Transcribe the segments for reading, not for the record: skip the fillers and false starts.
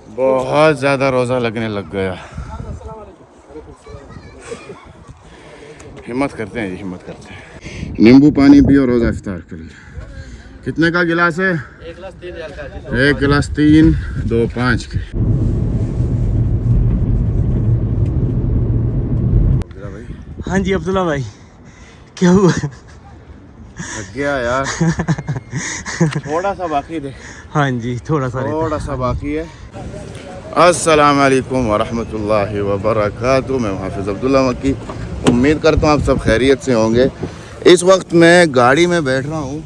बहुत ज़्यादा रोज़ा लगने लग गया। हिम्मत करते हैं जी, हिम्मत करते हैं। नींबू पानी पियो रोज़ा इफ्तार के लिए। कितने का गिलास है? 1 गिलास 3, 2 5 के। हाँ जी अब्दुल्ला भाई, क्या हुआ? थक गया यार। थोड़ा सा बाकी है। हाँ जी थोड़ा सा बाकी है। अस्सलाम वालेकुम वरहमतुल्लाहि वबरकातुहू। मैं हाफिज़ अब्दुल्ला मक्की। उम्मीद करता हूँ आप सब खैरियत से होंगे। इस वक्त मैं गाड़ी में बैठ रहा हूँ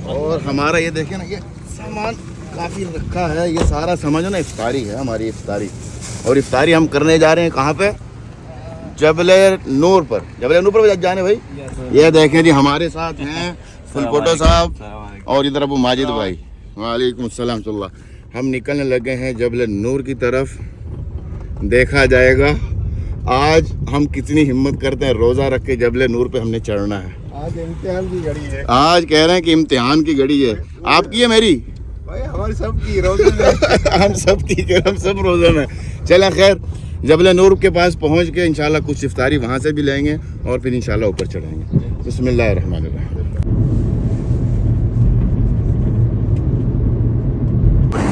और हमारा ये देखिए ना, ये सामान काफ़ी रखा है। ये सारा समझो ना इफ्तारी है, हमारी इफ्तारी। और इफ्तारी हम करने जा रहे हैं कहाँ पे? जबल नूर पर। जबल नूर पर जाने भाई। ये देखें जी, हमारे साथ हैं फुलकोटो साहब और इधर अबू माजिद भाई। वालेकुम सलाम। हम निकलने लगे हैं जबल नूर की तरफ। देखा जाएगा आज हम कितनी हिम्मत करते हैं। रोज़ा रख के जबल नूर पे हमने चढ़ना है। आज इम्तिहान की घड़ी है। आज कह रहे हैं कि इम्तिहान की घड़ी है। आपकी है मेरी भाई, हमारी सब की रोज़े में। हम सब की, हम सब रोज़े में। चलें खैर, जबल नूर के पास पहुंच के इंशाल्लाह कुछ इफ्तारी वहां से भी लेंगे और फिर इंशाल्लाह ऊपर चढ़ेंगे। बिस्मिल्लाहिर्रहमानिर्रहीम।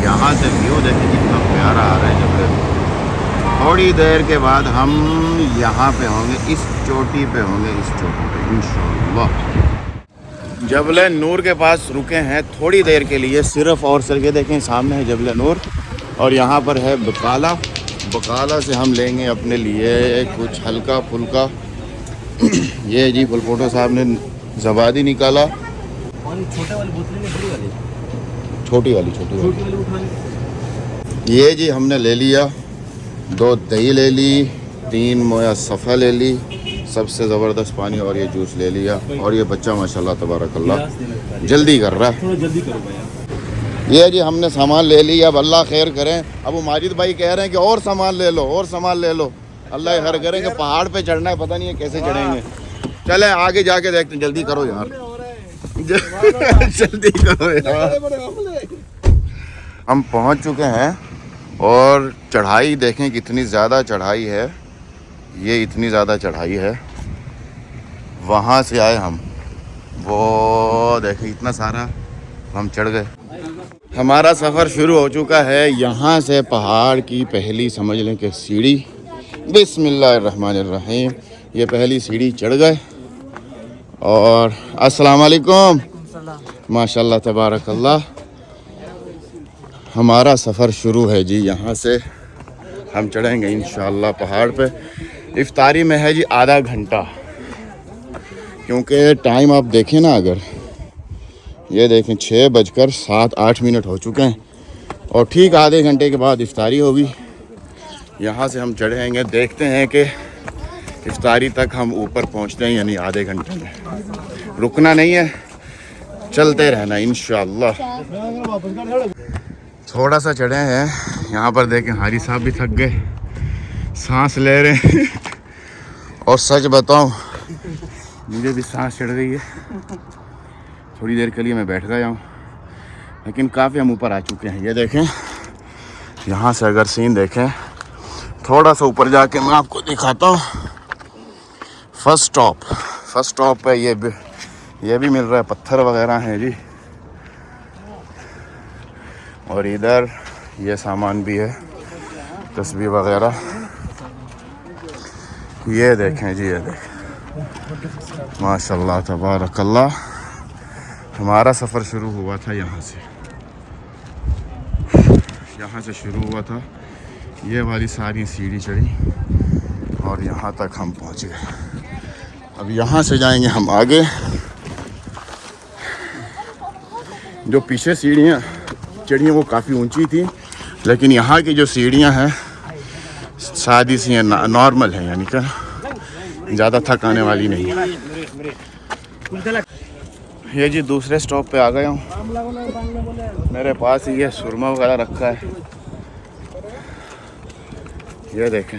यहाँ से व्यू देखिए कितना प्यारा आ रहा है जबल नूर। थोड़ी देर के बाद हम यहाँ पे होंगे, इस चोटी पे होंगे, इस चोटी पे इंशाल्लाह। जबल नूर के पास रुके हैं थोड़ी देर के लिए सिर्फ, और सिर्फ ये देखें सामने है जबल नूर और यहाँ पर है बकाला। बकाला से हम लेंगे अपने लिए कुछ हल्का फुल्का। ये जी फुलकोटो साहब ने ज़बादी निकाला। छोटी वाली ये जी हमने ले लिया। 2 दही ले ली, 3 मोया सफ़ा ले ली, सबसे ज़बरदस्त पानी, और ये जूस ले लिया। और ये बच्चा माशाल्लाह तबारकल्लाह जल्दी कर रहा है। थोड़ा जल्दी करो भाई। ये जी हमने सामान ले लिया। अब अल्लाह खैर करें। अब वो माजिद भाई कह रहे हैं कि और सामान ले लो, और सामान ले लो। अल्लाह खैर करेंगे। पहाड़ पे चढ़ना है, पता नहीं है कैसे चढ़ेंगे। चले आगे जाके देखते हैं। जल्दी करो यार, जल्दी करो यार। हम पहुंच चुके हैं और चढ़ाई देखें कितनी ज़्यादा चढ़ाई है। ये इतनी ज़्यादा चढ़ाई है। वहाँ से आए हम, वो देखें इतना सारा हम चढ़ गए। हमारा सफ़र शुरू हो चुका है। यहाँ से पहाड़ की पहली समझ लें कि सीढ़ी। बिस्मिल्लाहिर्रहमानिर्रहीम। ये पहली सीढ़ी चढ़ गए और अस्सलाम वालेकुम। माशाल्लाह तबारकल्लाह। हमारा सफ़र शुरू है जी। यहाँ से हम चढ़ेंगे इंशाअल्लाह पहाड़ पे। इफ्तारी में है जी आधा घंटा, क्योंकि टाइम आप देखें ना, अगर ये देखें 6:07-8 हो चुके हैं और ठीक आधे घंटे के बाद इफ्तारी होगी। यहाँ से हम चढ़ेंगे, देखते हैं कि इफ्तारी तक हम ऊपर पहुँचते हैं यानी आधे घंटे में। रुकना नहीं है, चलते रहना इंशाअल्लाह। थोड़ा सा चढ़े हैं। यहाँ पर देखें हारी साहब भी थक गए, सांस ले रहे हैं। और सच बताऊँ मुझे भी सांस चढ़ गई है। थोड़ी देर के लिए मैं बैठ गया हूँ, लेकिन काफ़ी हम ऊपर आ चुके हैं। ये देखें, यहाँ से अगर सीन देखें, थोड़ा सा ऊपर जाके मैं आपको दिखाता हूँ। फर्स्ट स्टॉप पे ये भी मिल रहा है, पत्थर वगैरह हैं जी। और इधर ये सामान भी है, तस्बीह वगैरह। ये देखें जी, ये देखें माशाल्लाह तबारकल्लाह। हमारा सफ़र शुरू हुआ था यहाँ से शुरू हुआ था। ये वाली सारी सीढ़ी चढ़ी और यहाँ तक हम पहुँच गए। अब यहाँ से जाएंगे हम आगे। जो पीछे सीढ़ियाँ चढ़ी हैं वो काफ़ी ऊंची थी, लेकिन यहाँ की जो सीढ़ियाँ हैं सादी सी हैं, नॉर्मल हैं, यानी कि ज़्यादा थकाने वाली नहीं है। ये जी दूसरे स्टॉप पे आ गया हूँ। मेरे पास ही ये सुरमा वगैरह रखा है, ये देखें।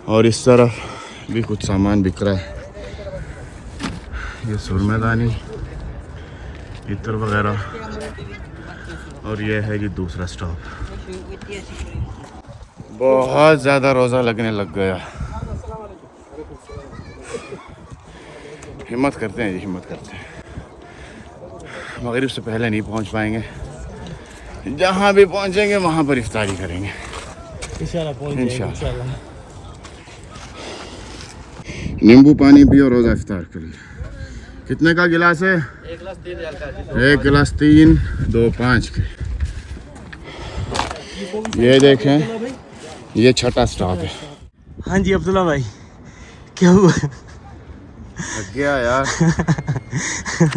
और इस तरफ भी कुछ सामान बिक रहा है। ये सुरमेदानी, इत्र वगैरह और ये है जी दूसरा स्टॉप। बहुत ज़्यादा रोज़ा लगने लग गया। हिम्मत करते हैं जी, हिम्मत करते हैं। मगरिब से पहले नहीं पहुंच पाएंगे। जहां भी पहुंचेंगे वहां पर इफ्तारी करेंगे इंशाल्लाह, पहुंच जाएंगे इंशाल्लाह। नींबू पानी पियो रोज़ा इफ्तार के लिए। कितने का गिलास है? 1 गिलास 3, 2 5 के। ये देखें, ये छठा स्टॉप है। हाँ जी अब्दुल्ला भाई, क्या हुआ? थक गया यार।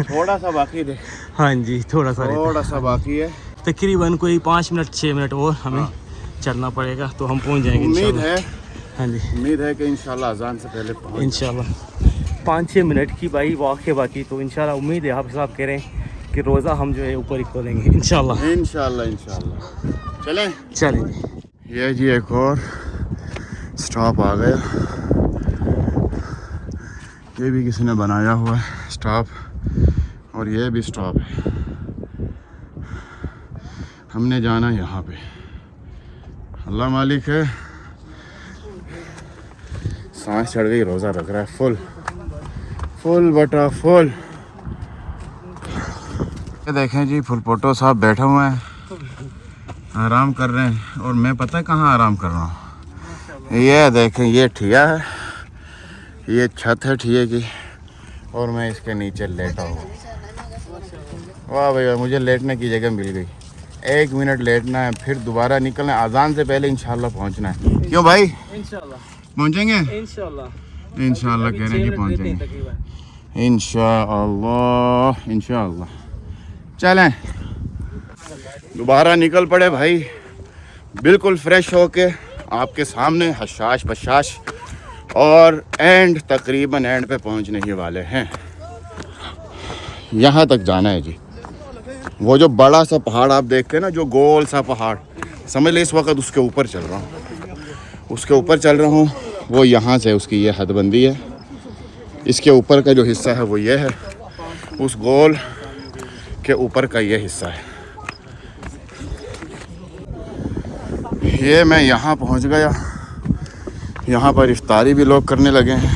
थोड़ा सा बाकी है। हाँ जी, थोड़ा सा बाकी है। तकरीबन कोई 5 मिनट 6 मिनट और हमें चलना पड़ेगा, तो हम पहुंच जाएंगे उम्मीद है, हाँ जी, उम्मीद है कि इंशाल्लाह अजान से पहले पहुंच। इंशाल्लाह 5-6 मिनट की भाई वाक़ बाकी, तो इंशाल्लाह उम्मीद है आप साहब कह रहे हैं कि रोज़ा हम जो है ऊपर ही खोलेंगे इंशाल्लाह। इंशाल्लाह चलें। चलें जी। ये जी एक और स्टॉप आ गया। ये भी किसी ने बनाया हुआ है स्टॉप, और ये भी स्टॉप है। हमने जाना यहाँ पे। अल्लाह मालिक है। सांस चढ़ गई, रोज़ा रख रहा है फुल बटा फुल। ये देखें जी, फुल पोटो साहब बैठे हुए हैं, आराम कर रहे हैं। और मैं पता है कहाँ आराम कर रहा हूँ? ये देखें, ये ठिया है, ये छत है ठिये की, और मैं इसके नीचे लेटा हूँ। वाह भैया, मुझे लेटने की जगह मिल गई। 1 मिनट लेटना है, फिर दोबारा निकलना है। अजान से पहले इंशाल्लाह पहुँचना है। क्यों भाई? इंशाल्लाह पहुँचेंगे, इंशाल्लाह कह रहे हैं कि पहुँचेंगे इंशाल्लाह। चलें, दोबारा निकल पड़े भाई, बिल्कुल फ्रेश होके आपके सामने, हशाश बशाश, और तकरीबन एंड पे पहुंचने ही वाले हैं। यहाँ तक जाना है जी। वो जो बड़ा सा पहाड़ आप देखते हैं ना, जो गोल सा पहाड़, समझ ले इस वक्त उसके ऊपर चल रहा हूँ। वो यहाँ से उसकी ये हदबंदी है। इसके ऊपर का जो हिस्सा है वो ये है, उस गोल के ऊपर का ये हिस्सा है। ये मैं यहाँ पहुँच गया। यहाँ पर इफ्तारी भी लोग करने लगे हैं,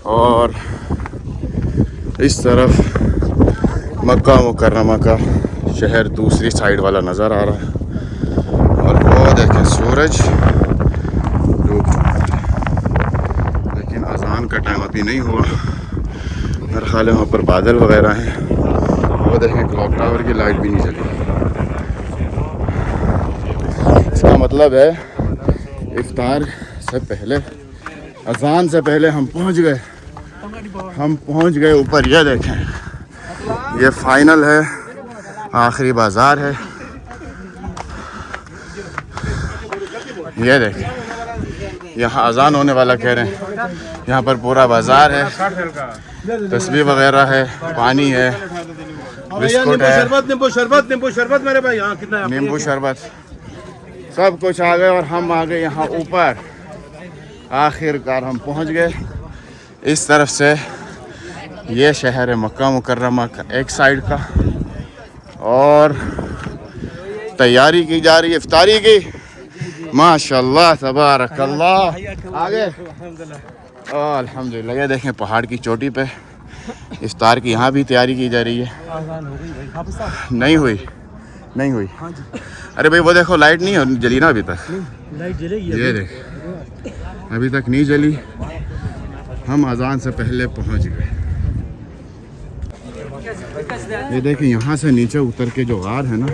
और इस तरफ मक्का मुकर्रमा का शहर दूसरी साइड वाला नज़र आ रहा है। और वो देखें, सूरज डूब चुका है, लेकिन अजान का टाइम अभी नहीं हुआ। मेरे ख्याल है वहाँ पर बादल वगैरह हैं। वो देखें, क्लॉक टावर की लाइट भी नहीं जली। इसका मतलब है इफ्तार से पहले, अजान से पहले हम पहुंच गए ऊपर। ये देखें, ये फाइनल है, आखिरी बाज़ार है। ये देखें, यहाँ अजान होने वाला कह रहे हैं। यहाँ पर पूरा बाज़ार है, तस्बीह वगैरह है, पानी है, बिस्कुट है, नींबू शरबत मेरे भाई। यहाँ कितना है? नींबू शरबत, सब कुछ आ गए। और हम आ गए यहाँ ऊपर। आखिरकार हम पहुँच गए। इस तरफ से ये शहर है मक्का मुकर्रमा का एक साइड का, और तैयारी की जा रही है इफ्तारी की। माशाल्लाह तबारकल्लाह। आगे अल्हम्दुलिल्लाह। ये देखें, पहाड़ की चोटी पे इफ्तार की यहाँ भी तैयारी की जा रही है। नहीं हुई। अरे भाई वो देखो, लाइट नहीं जली ना अभी तक। लाइट जलेगी, ये देख, अभी तक नहीं जली। हम अजान से पहले पहुँच गए। ये देखिए, यहाँ से नीचे उतर के जो गार है ना,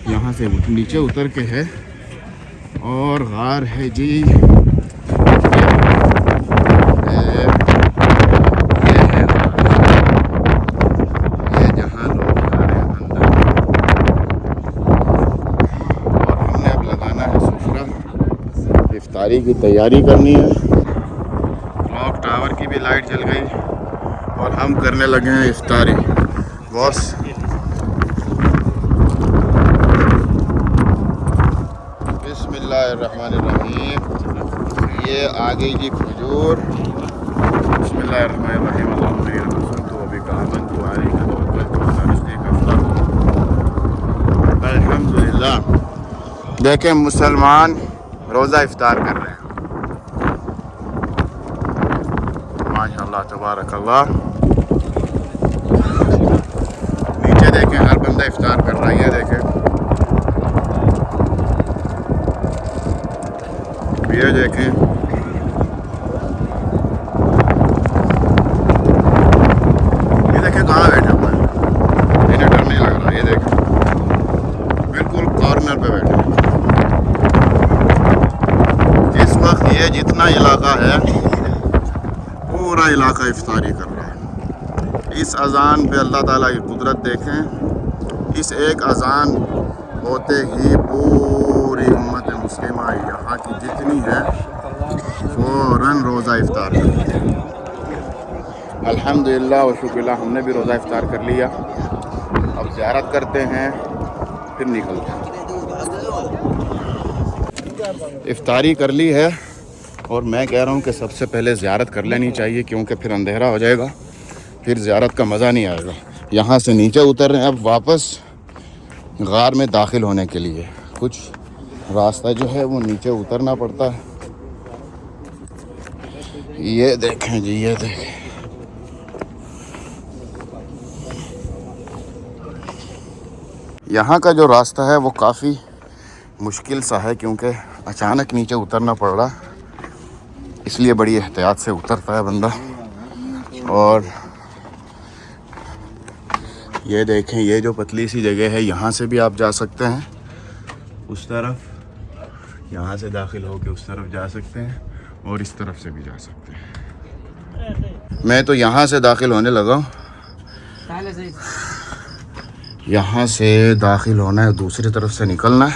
यहाँ से नीचे उतर के है, और गार है जी ये जहाँ लोग जा रहे हैं अंदर। और हमने अब लगाना है सुफरा, इफ्तारी की तैयारी करनी है। क्लॉक टावर की भी लाइट जल गई, और हम करने लगे हैं इफ्तारी। बॉस, बिस्मिल्लाहिर्रहमानिर्रहीम। ये आ गई जी खजूर। बिस्मिल्लाहिर्रहमानिर्रहीम। अल्लाहुम्मा इन्नी रसूलुका व बिका आमनतु अलैका तवक्कलतु व अला रिज़्क़िका अफ़तरतु। अल्हम्दुलिल्लाह। देखें मुसलमान रोज़ा इफ्तार कर रहे हैं। माशाअल्लाह तबारकल्लाह। नीचे देखें हर बंदा इफ्तार कर रहा है। ये देखें, ये देखें, ये देखें कहाँ बैठा हुआ है, इन्हें डर नहीं लग रहा। ये देखें बिल्कुल कॉर्नर पे बैठे हैं। इस वक्त ये जितना इलाका है पूरा इलाका इफ्तारी कर रहा है। इस अज़ान पे अल्लाह ताला की कुदरत देखें। इस एक अज़ान होते ही पूरी उम्मत मुस्लिमा यहाँ की जितनी है फ़ौरन रोज़ा इफ्तार कर लिया। अल्हम्दुलिल्लाह व शुक्रिल्लाह, हमने भी रोज़ा इफ्तार कर लिया। अब ज़ियारत करते हैं फिर निकलते हैं। इफ्तारी कर ली है और मैं कह रहा हूँ कि सबसे पहले ज़ियारत कर लेनी चाहिए, क्योंकि फिर अंधेरा हो जाएगा, फिर ज़ियारत का मज़ा नहीं आएगा। यहाँ से नीचे उतर रहे हैं अब वापस गार में दाखिल होने के लिए। कुछ रास्ता जो है वो नीचे उतरना पड़ता है। ये देखें जी, ये देखें, यहाँ का जो रास्ता है वो काफ़ी मुश्किल सा है, क्योंकि अचानक नीचे उतरना पड़ रहा, इसलिए बड़ी एहतियात से उतरता है बंदा। और ये देखें, ये जो पतली सी जगह है, यहाँ से भी आप जा सकते हैं उस तरफ, यहाँ से दाखिल होकर उस तरफ जा सकते हैं और इस तरफ से भी जा सकते हैं। मैं तो यहाँ से दाखिल होने लगा हूँ। यहाँ से दाखिल होना है, दूसरी तरफ से निकलना है,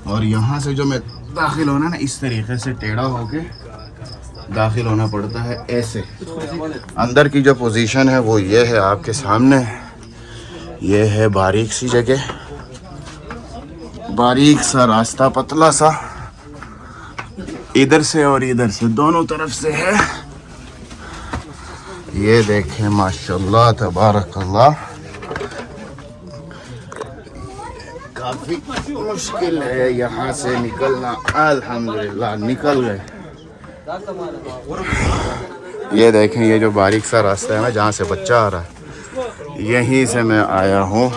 और यहाँ से जो मैं दाखिल होना है ना, इस तरीके से टेढ़ा होके दाखिल होना पड़ता है ऐसे। अंदर की जो पोजीशन है वो ये है आपके सामने। ये है बारीक सी जगह, बारीक सा रास्ता, पतला सा, इधर से और इधर से दोनों तरफ से है। ये देखें माशाल्लाह तबारकल्लाह, काफी मुश्किल है यहाँ से निकलना। अल्हम्दुलिल्लाह निकल गए। ये देखें, ये जो बारीक सा रास्ता है ना, जहाँ से बच्चा आ रहा है, यहीं से मैं आया हूँ।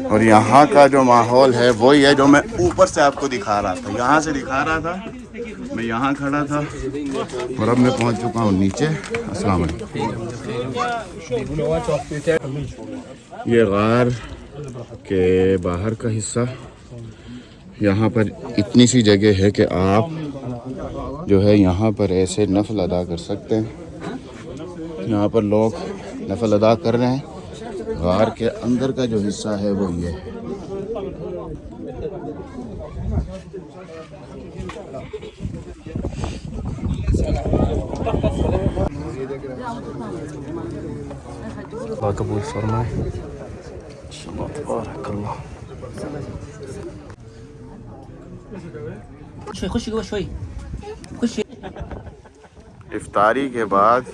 और यहाँ का जो माहौल है वही है जो मैं ऊपर से आपको दिखा रहा था। यहाँ से दिखा रहा था, मैं यहाँ खड़ा था और अब मैं पहुँच चुका हूँ नीचे। अस्सलाम वालेकुम। ये गार के बाहर का हिस्सा, यहाँ पर इतनी सी जगह है कि आप जो है यहाँ पर ऐसे नफल अदा कर सकते हैं। यहाँ पर लोग नफल अदा कर रहे हैं। गार के अंदर का जो हिस्सा है वो ये है। कबूल फरमाए। इफ्तारी के बाद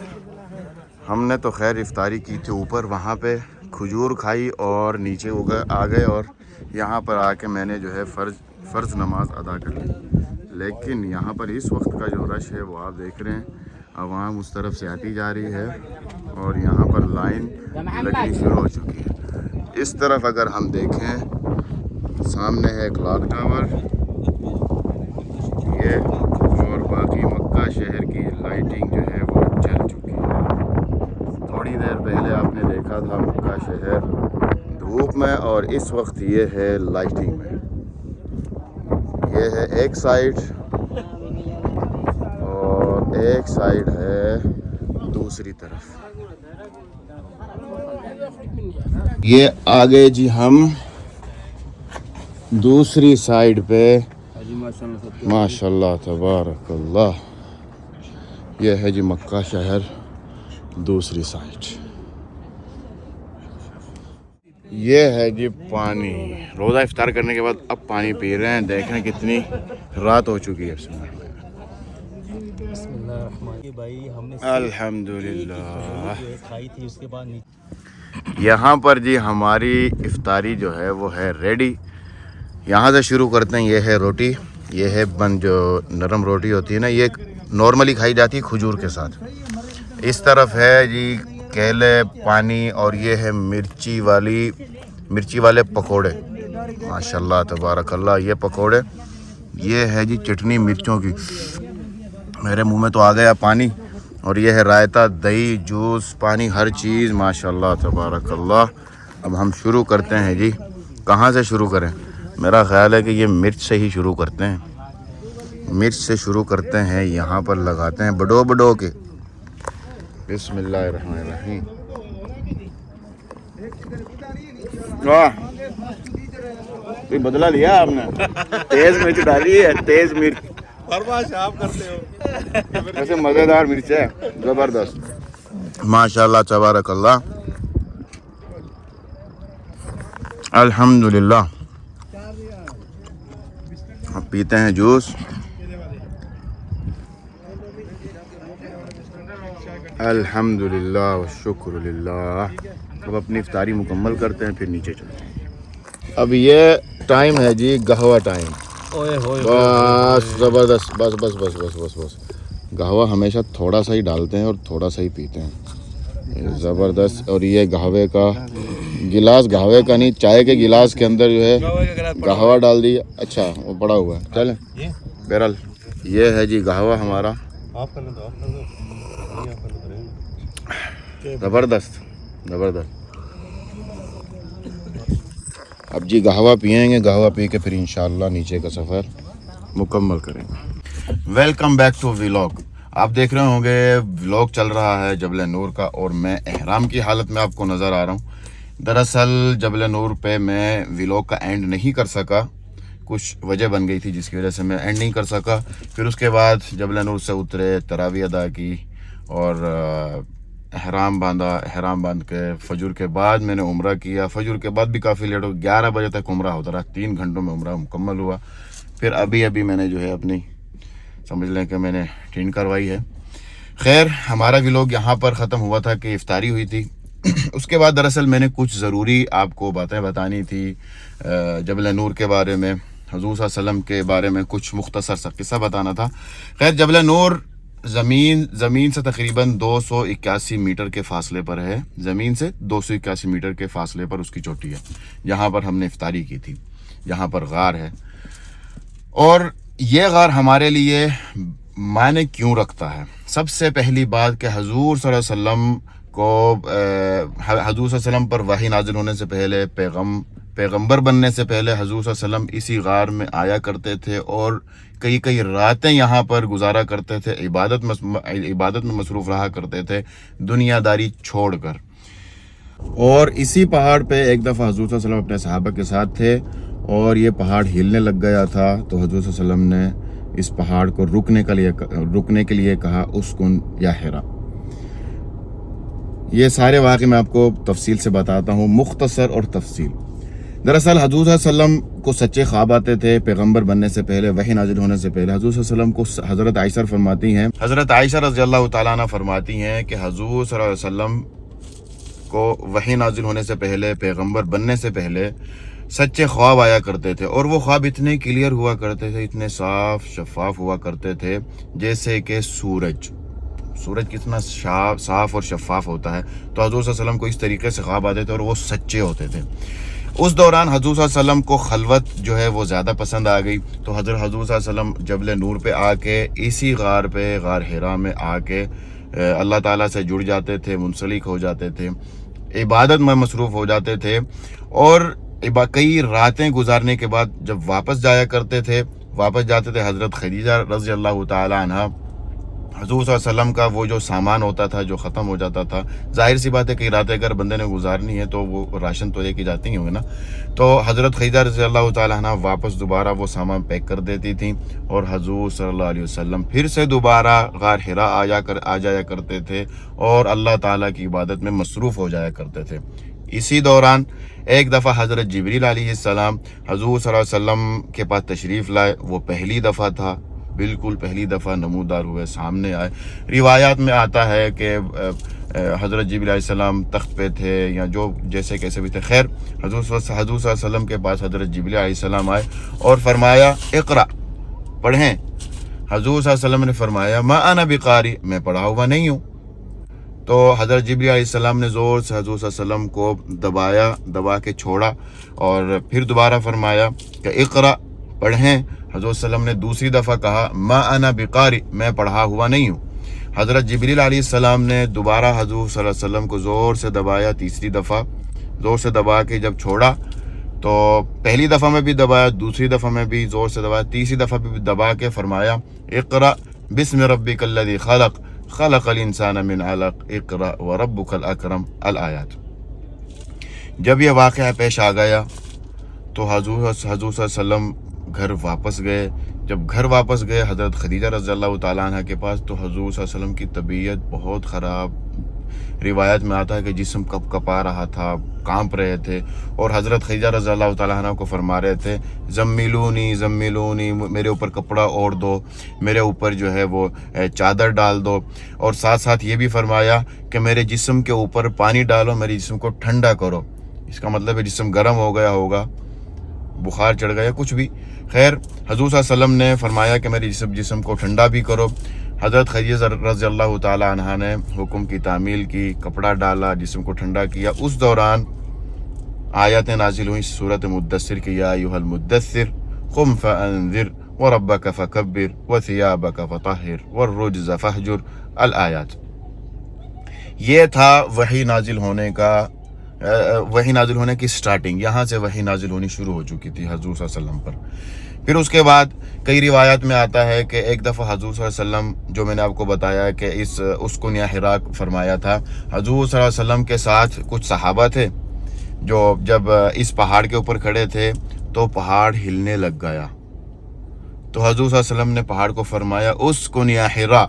हमने तो खैर इफ्तारी की थी ऊपर, वहाँ पे खजूर खाई और नीचे आ गए, और यहाँ पर आके मैंने जो है फ़र्ज़ नमाज अदा कर ली। लेकिन यहाँ पर इस वक्त का जो रश है वो आप देख रहे हैं, आवाम उस तरफ से आती जा रही है और यहाँ पर लाइन लगनी शुरू हो चुकी है। इस तरफ अगर हम देखें, सामने है क्लॉक टावर ये, और बाकी मक्का शहर की लाइटिंग जो है वो चल चुकी है। थोड़ी देर पहले आपने देखा था मक्का शहर धूप में, और इस वक्त ये है लाइटिंग में। ये है एक साइड और एक साइड है दूसरी तरफ। ये आगे जी हम दूसरी साइड पे, माशाल्लाह तबारकल्लाह, ये है जी मक्का शहर दूसरी साइड। ये है जी पानी। रोज़ा इफ्तार करने के बाद अब पानी पी रहे हैं। देख रहे हैं कितनी रात हो चुकी है। भाई हमने अल्हम्दुलिल्लाह खाई थी, उसके बाद यहाँ पर जी हमारी इफ्तारी जो है वो है रेडी। यहाँ से शुरू करते हैं। ये है रोटी, ये है बन जो नरम रोटी होती है ना, ये नॉर्मली खाई जाती है खजूर के साथ। इस तरफ है जी केले, पानी, और ये है मिर्ची वाले पकोड़े। माशाल्लाह तबारकल्लाह। ये पकोड़े, ये है जी चटनी मिर्चों की, मेरे मुंह में तो आ गया पानी। और ये है रायता, दही, जूस, पानी, हर चीज़ माशाल्लाह तबारकल्लाह। अब हम शुरू करते हैं जी। कहाँ से शुरू करें? मेरा ख़्याल है कि ये मिर्च से ही शुरू करते हैं। मिर्च से शुरू करते हैं, यहाँ पर लगाते हैं बड़ो बड़ो के। बिस्मिल्लाहिर्रहमानिर्रहीम। वाह, कोई बदला लिया आपने? तेज़ मिर्च डाली है, तेज़ मिर्च। आप करते हो वैसे मज़ेदार मिर्च है, ज़बरदस्त माशाल्लाह तबारकल्लाह। अल्हम्दुलिल्लाह। अब पीते हैं जूस। अल्हम्दुलिल्लाह व शुक्रुलिल्लाह। अब अपनी इफ्तारी मुकम्मल करते हैं, फिर नीचे चलते हैं। अब ये टाइम है जी कहवा टाइम। ओए होए बस ज़बरदस्त, बस बस बस बस बस बस। कहवा हमेशा थोड़ा सा ही डालते हैं और थोड़ा सा ही पीते हैं, ज़बरदस्त। और ये कहवे का गिलास, कहवे का नहीं, चाय के गिलास के अंदर जो है कहवा डाल दिया। अच्छा, वो पड़ा हुआ है, चलें बहरहाल। ये है जी कहवा हमारा, ज़बरदस्त ज़बरदस्त। अब जी कहवा पिएंगे, कहवा पी के फिर इंशाल्लाह नीचे का सफ़र मुकम्मल करेंगे। Welcome back to vlog. आप देख रहे होंगे व्लॉग चल रहा है जबल नूर का, और मैं एहराम की हालत में आपको नज़र आ रहा हूँ। दरअसल जबल नूर पे मैं व्लॉग का एंड नहीं कर सका, कुछ वजह बन गई थी जिसकी वजह से मैं एंड नहीं कर सका। फिर उसके बाद जबल नूर से उतरे, तरावी अदा की और एहराम बांधा। एहराम बांध के फजर के बाद मैंने उम्रा किया। फजर के बाद भी काफ़ी लेट हो, 11 बजे तक उम्रा होता रहा, 3 घंटों में उम्रा मुकम्मल हुआ। फिर अभी मैंने जो है अपनी, समझ लें कि मैंने ट्रेन करवाई है। खैर, हमारा व्लॉग यहाँ पर ख़त्म हुआ था कि इफ्तारी हुई थी। उसके बाद दरअसल मैंने कुछ ज़रूरी आपको बातें बतानी थी जबल नूर के बारे में, हुज़ूर सल्लल्लाहु अलैहि वसल्लम के बारे में कुछ मुख्तसर सा किस्सा बताना था। खैर, जबल नूर ज़मीन से तकरीबन 281 मीटर के फासले पर है। ज़मीन से 281 मीटर के फासले पर उसकी चोटी है, जहाँ पर हमने इफ्तारी की थी। यहाँ पर गार है, और ये गार हमारे लिए मायने क्यों रखता है? सबसे पहली बात कि हुज़ूर सल्लल्लाहु अलैहि वसल्लम को हुज़ूर सल्लल्लाहु अलैहि वसल्लम पर वही नाज़िल होने से पहले, पैगंबर बनने से पहले हुज़ूर सल्लल्लाहु अलैहि वसल्लम इसी गार में आया करते थे और कई रातें यहाँ पर गुजारा करते थे, इबादत में मसरूफ़ रहा करते थे, दुनियादारी छोड़कर। और इसी पहाड़ पे एक दफ़ा हुज़ूर सल्लल्लाहु अलैहि वसल्लम अपने सहाबा के साथ थे, और ये पहाड़ हिलने लग गया था। तो हुज़ूर सल्लल्लाहु अलैहि वसल्लम ने इस पहाड़ को रुकने के लिए कहा, उस्कुन या हिरा। ये सारे वाक़े मैं आपको तफसील से बताता हूँ, मुख्तसर और तफसील। दरअसल हुज़ूर सल्लल्लाहु अलैहि वसल्लम को सच्चे ख्वाब आते थे पैगंबर बनने से पहले, वही नाजिल होने से पहले। हुज़ूर सल्लल्लाहु अलैहि वसल्लम को हज़रत आयशा फरमाती हैं, हज़रत आयशा रज़ियल्लाहु ताला अन्हा फरमाती हैं कि हुज़ूर सल्लल्लाहु अलैहि वसल्लम को वही नाजिल होने से पहले, पैगंबर बनने से पहले सच्चे ख्वाब आया करते थे, और वो ख्वाब इतने क्लियर हुआ करते थे, इतने साफ शफाफ हुआ करते थे, जैसे कि सूरज कितना साफ और शफाफ होता है। तो हुज़ूर सल्लल्लाहु अलैहि वसल्लम को इस तरीके से ख्वाब आते थे और वो सच्चे होते थे। उस दौरान हुज़ूर सल्लल्लाहु अलैहि वसल्लम को खलवत जो है वो ज़्यादा पसंद आ गई। तो हुज़ूर सल्लल्लाहु अलैहि वसल्लम जबल नूर पे आके, इसी गार पे, गार हिरा में आके अल्लाह ताला से जुड़ जाते थे, मुंसलिक हो जाते थे, इबादत में मसरूफ़ हो जाते थे। और कई रातें गुजारने के बाद जब वापस जाते थे हज़रत खदीजा रज़ियल्लाहु ताला अन्हा, हुज़ूर सल्लल्लाहु अलैहि वसल्लम का वो जो सामान होता था जो ख़त्म हो जाता था, जाहिर सी बात है कई रातें अगर बंदे ने गुजारनी है तो वो राशन तो लेके जाती ही होंगे ना। तो हज़रत खदीजा रज़ियल्लाहु ताला अन्हा वापस दोबारा वो सामान पैक कर देती थी, और हुज़ूर सल्लल्लाहु अलैहि वसल्लम फिर से दोबारा गार हिरा आ जाया करते थे और अल्लाह ताला की इबादत में मसरूफ़ हो जाया करते थे। इसी दौरान एक दफ़ा हज़रत जिब्रील अलैहिस्सलाम हुज़ूर सल्लल्लाहु अलैहि वसल्लम के पास तशरीफ़ लाए। वो पहली दफ़ा था बिल्कुल पहली दफ़ा नमूदार हुए, सामने आए। रिवायात में आता है कि हज़रत जिब्रील अलैहिस्सलाम तख्त पे थे या जो जैसे कैसे भी थे। खैर हज़ूर सल्लल्लाहु अलैहि वसल्लम के पास हज़रत जिब्रील अलैहिस्सलाम आए और फरमाया इक़रा, पढ़ें। हज़ूर सल्लल्लाहु अलैहि वसल्लम ने फरमाया मा अना बिकारी, मैं पढ़ा हुआ नहीं हूँ। तो हज़रत जिब्रील अलैहिस्सलाम ने ज़ोर से हज़ूर सल्लल्लाहु अलैहि वसल्लम को दबा के छोड़ा और फिर दोबारा फरमाया कि इक़रा, पढ़ें। हज़रत सल्लम ने दूसरी दफ़ा कहा मा अना बिकारी, मैं पढ़ा हुआ नहीं हूँ। हज़रत जिब्रील अलैहिस्सलाम ने दोबारा हज़ूर सल्लल्लाहु अलैहि वसल्लम को ज़ोर से दबाया, तीसरी दफ़ा ज़ोर से दबा के जब छोड़ा तो पहली दफ़ा में भी दबाया, दूसरी दफ़ा में भी ज़ोर से दबाया, तीसरी दफ़ा भी दबा के फरमाया इक़रा बिस्मि रब्बिकल्लज़ी खलक़ खलक़ल इंसान मिन अलक़ इक़रा व रब्बुकल अकरम अल आयात। जब यह वाक़या पेश आ गया तो हज़ूर सल्लल्लाहु अलैहि वसल्लम घर वापस गए। जब घर वापस गए हज़रत खदीजा रज़ियल्लाहु ताला अन्हा के पास, तो हज़ूर सल्लल्लाहु अलैहि वसल्लम की तबीयत बहुत ख़राब, रिवायत में आता है कि जिस्म कँपा रहा था, कांप रहे थे और हज़रत खदीजा रज़ियल्लाहु ताला अन्हा को फरमा रहे थे ज़म्मिलूनी ज़म्मिलूनी, मेरे ऊपर कपड़ा ओढ़ दो, मेरे ऊपर जो है वो चादर डाल दो। और साथ साथ ये भी फरमाया कि मेरे जिस्म के ऊपर पानी डालो, मेरे जिस्म को ठंडा करो। इसका मतलब है जिस्म गर्म हो गया होगा, बुखार चढ़ गया, कुछ भी। खैर हज़ूर सल्लल्लाहु अलैहि वसल्लम ने फरमाया कि मेरे जिस्म को ठंडा भी करो। हज़रत खदीजा रज़ियल्लाहु ताला अन्हा ने हुक्म की तामील की, कपड़ा डाला, जिस्म को ठंडा किया। उस दौरान आयतें नाजिल हुई सूरत मुद्दस्सिर की, या अय्युहल मुद्दस्सिर क़ुम फ़अन्ज़िर व रब्बक फ़कब्बिर व सियाबक फ़तहिर व रुज्ज़ फ़हजुर अल आयात। ये था वही नाजिल होने की स्टार्टिंग। यहाँ से वही नाजिल होनी शुरू हो चुकी थी हज़ूर सल्लल्लाहु अलैहि वसल्लम पर। फिर उसके बाद कई रिवायात में आता है कि एक दफ़ा हज़ूर सल्लल्लाहु अलैहि वसल्लम, जो मैंने आपको बताया कि उसको निया हिरा फरमाया था, हज़ूर सल्लल्लाहु अलैहि वसल्लम के साथ कुछ सहाबा थे जो जब इस पहाड़ के ऊपर खड़े थे तो पहाड़ हिलने लग गया। तो हज़ूर सल्लल्लाहु अलैहि वसल्लम ने पहाड़ को फरमाया उसकुन या हिरा।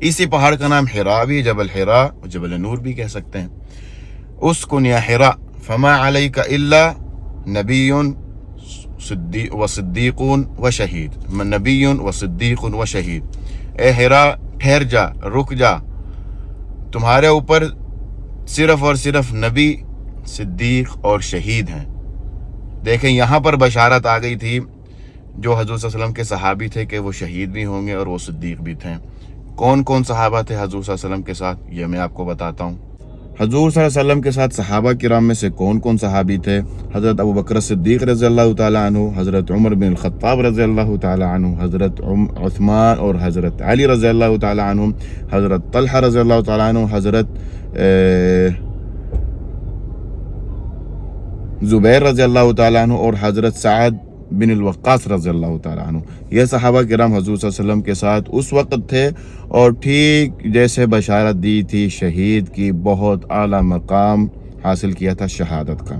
इसी पहाड़ का नाम हिरा भी, जबल हिरा, जबल नूर भी कह सकते हैं। उसकुन या हिरा फमा अलैका इल्ला नबियुन व सिद्दीक़ुन व शहीद, नबियुन व सिद्दीक़ुन व शहीद। ए हिरा, ठहर जा, रुक जा, तुम्हारे ऊपर सिर्फ़ और सिर्फ नबी, सिद्दीक़ और शहीद हैं। देखें यहाँ पर बशारत आ गई थी, जो हज़ूर सल्लल्लाहु अलैहि वसल्लम के सहाबी थे कि वो शहीद भी होंगे और वो सिद्दीक़ भी थे। कौन कौन सहाबा थे हज़ूर सल्लल्लाहु अलैहि वसल्लम के साथ, ये मैं आपको बताता हूँ। हज़ूर सल्लल्लाहु अलैहि वसल्लम के साथ सहाबा किराम में से कौन कौन सहाबी थे? हज़रत अबू बकर सिद्दीक़ रज़ियल्लाहु ताला अन्हु, हज़रत उमर बिन ख़त्ताब रज़ियल्लाहु ताला अन्हु, हज़रत उस्मान और हज़रत अली रज़ियल्लाहु ताला अन्हु, हज़रत तलहा रज़ियल्लाहु ताला अन्हु, हज़रत ज़ुबैर रज़ियल्लाहु ताला अन्हु और हज़रत सअद बिन अल-वक्कास रज़ियल्लाहु ताला अन्हु। ये सहाबा किराम हज़ूर सल्लल्लाहु अलैहि वसल्लम के साथ उस वक़्त थे और ठीक जैसे बशारत दी थी शहीद की, बहुत आला मकाम हासिल किया था शहादत का।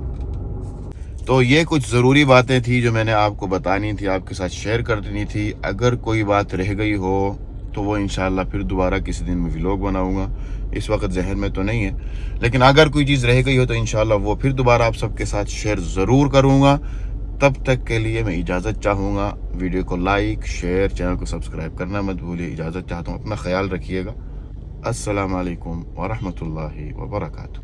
तो ये कुछ ज़रूरी बातें थी जो मैंने आपको बतानी थी, आपके साथ शेयर करनी थी। अगर कोई बात रह गई हो तो वो इंशाअल्लाह फिर दोबारा किसी दिन मैं व्लॉग बनाऊँगा, इस वक्त जहन में तो नहीं है, लेकिन अगर कोई चीज़ रह गई हो तो इंशाअल्लाह वो फिर दोबारा आप सबके साथ शेयर ज़रूर करूँगा। तब तक के लिए मैं इजाज़त चाहूँगा। वीडियो को लाइक, शेयर, चैनल को सब्सक्राइब करना मत भूलिए। इजाज़त चाहता हूँ, अपना ख्याल रखिएगा। अस्सलामु अलैकुम व रहमतुल्लाहि व बरकातुहू।